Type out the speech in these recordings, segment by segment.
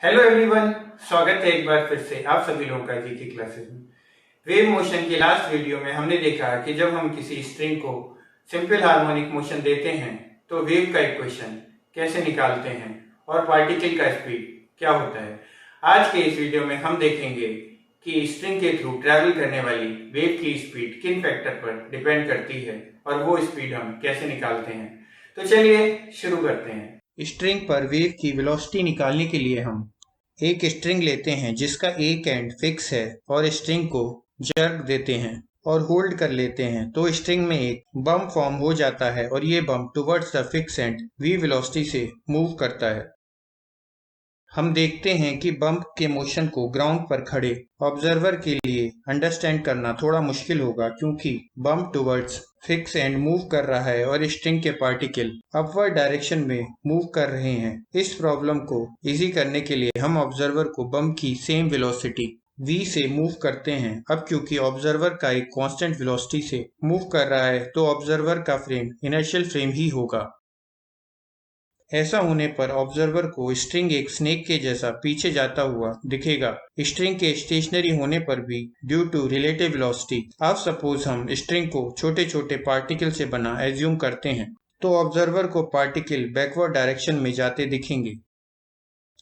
Hello everyone, स्वागत है एक बार फिर से आप सभी लोगों का जी की क्लासेस में। वेव मोशन की लास्ट वीडियो में हमने देखा कि जब हम किसी स्ट्रिंग को सिंपल हार्मोनिक मोशन देते हैं तो वेव का इक्वेशन कैसे निकालते हैं और पार्टिकल का स्पीड क्या होता है। आज के इस वीडियो में हम देखेंगे कि स्ट्रिंग के थ्रू ट्रैवल करने वाली वेव की स्पीड किन फैक्टर पर डिपेंड करती है और वो स्पीड हम कैसे निकालते हैं। तो चलिए शुरू करते हैं। स्ट्रिंग पर वेव की वेलोसिटी निकालने के लिए हम एक स्ट्रिंग लेते हैं जिसका एक एंड फिक्स है और स्ट्रिंग को जर्क देते हैं और होल्ड कर लेते हैं तो स्ट्रिंग में एक बम्प फॉर्म हो जाता है और ये bump towards the fix and v velocity से मूव करता है। हम देखते हैं कि बम्प के मोशन को ग्राउंड पर खड़े ऑब्जर्वर के लिए अंडरस्टैंड करना थोड़ा मुश्किल होगा क्योंकि bump towards fix and move कर रहा है और स्ट्रिंग के पार्टिकल अपवर्ड डायरेक्शन में मूव कर रहे हैं। इस प्रॉब्लम को इजी करने के लिए हम ऑब्जर्वर को बम्प की सेम वेलोसिटी v से मूव करते हैं। अब क्योंकि ऑब्जर्वर का एक कांस्टेंट वेलोसिटी से मूव कर रहा है तो ऑब्जर्वर का फ्रेम इनर्शियल फ्रेम ही होगा। ऐसा होने पर ऑब्जर्वर को स्ट्रिंग एक स्नेक के जैसा पीछे जाता हुआ दिखेगा। स्ट्रिंग के स्टेशनरी होने पर भी ड्यू टू रिलेटिव वेलोसिटी अब सपोज हम स्ट्रिंग को छोटे छोटे पार्टिकल से बना एज्यूम करते हैं तो ऑब्जर्वर को पार्टिकल बैकवर्ड डायरेक्शन में जाते दिखेंगे।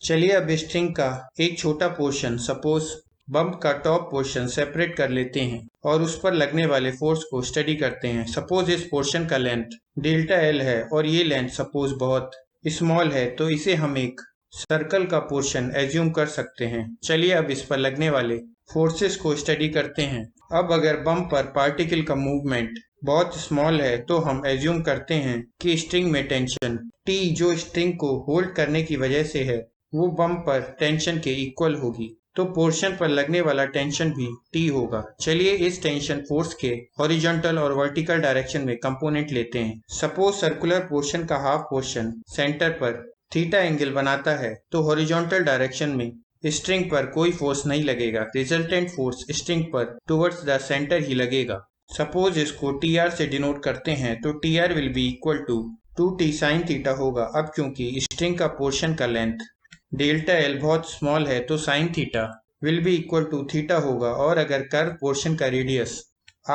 चलिए अब स्ट्रिंग का एक छोटा पोर्शन सपोज बम्प का टॉप पोर्शन सेपरेट कर लेते हैं और उस पर लगने वाले फोर्स को स्टडी करते हैं। सपोज इस पोर्शन का लेंथ डेल्टा एल है और ये लेंथ सपोज बहुत स्मॉल है तो इसे हम एक सर्कल का पोर्शन एज्यूम कर सकते हैं। चलिए अब इस पर लगने वाले फोर्सेस को स्टडी करते हैं। अब अगर बम्प पर पार्टिकल का मूवमेंट बहुत स्मॉल है तो हम एज्यूम करते हैं कि स्ट्रिंग में टेंशन T जो स्ट्रिंग को होल्ड करने की वजह से है वो बम्प पर टेंशन के इक्वल होगी तो पोर्शन पर लगने वाला टेंशन भी T होगा। चलिए इस टेंशन फोर्स के हॉरिजॉन्टल और वर्टिकल डायरेक्शन में कंपोनेंट लेते हैं। सपोज सर्कुलर पोर्शन का हाफ पोर्शन सेंटर पर थीटा एंगल बनाता है तो हॉरिजॉन्टल डायरेक्शन में स्ट्रिंग पर कोई फोर्स नहीं लगेगा। रिजल्टेंट फोर्स स्ट्रिंग पर टुवर्ड्स द सेंटर ही लगेगा। सपोज इसको TR से डिनोट करते हैं तो TR will be equal to 2T sine theta होगा। अब क्योंकि स्ट्रिंग का पोर्शन का लेंथ डेल्टा एल बहुत स्मॉल है तो sine theta will be equal to theta होगा और अगर कर्व पोर्शन का रेडियस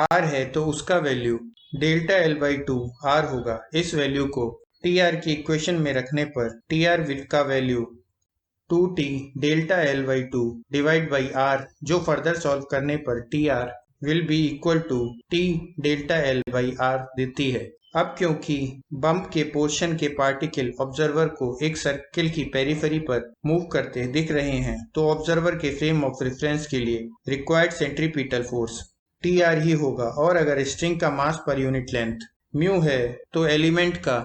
r है तो उसका value delta l by 2 r होगा। इस वैल्यू को TR की इक्वेशन में रखने पर TR का value 2T delta l by 2 divide by r जो फर्दर सॉल्व करने पर TR will be equal to T delta l by r देती है। अब क्योंकि बम्प के पोर्शन के पार्टिकल ऑब्जर्वर को एक सर्किल की पेरिफेरी पर मूव करते दिख रहे हैं तो ऑब्जर्वर के फ्रेम ऑफ रेफरेंस के लिए रिक्वायर्ड सेंट्रीपिटल फोर्स TR ही होगा और अगर स्ट्रिंग का मास पर यूनिट लेंथ म्यू है तो एलिमेंट का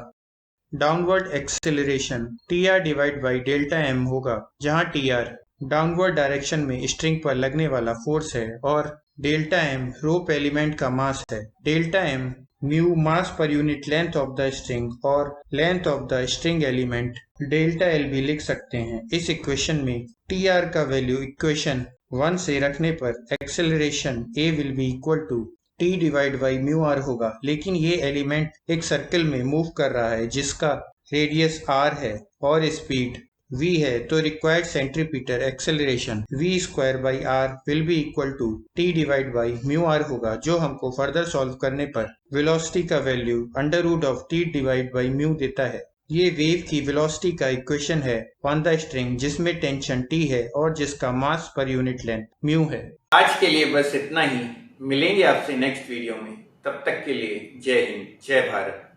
downward acceleration TR divide by delta m होगा जहां TR डाउनवर्ड डायरेक्शन में स्ट्रिंग पर लगने वाला फोर्स है और डेल्टा m रोप एलिमेंट का मास है। Delta m mu mass per unit length of the string और length of the string element delta L भी लिख सकते हैं। इस इक्वेशन में TR का वैल्यू इक्वेशन 1 से रखने पर acceleration A will be equal to T divide by mu r होगा। लेकिन ये एलिमेंट एक सर्कल में मूव कर रहा है जिसका रेडियस r है और स्पीड v है तो required centripetal acceleration v square by r will be equal to t divide by mu r होगा जो हमको फर्दर सॉल्व करने पर वेलोसिटी का value under root of t divide by mu देता है। ये वेव की वेलोसिटी का इक्वेशन है ऑन द स्ट्रिंग जिसमें टेंशन T है और जिसका मास पर यूनिट लेंथ म्यू है। आज के लिए बस इतना ही, मिलेंगे आपसे नेक्स्ट वीडियो में। तब तक के लिए जय हिंद, जय भारत।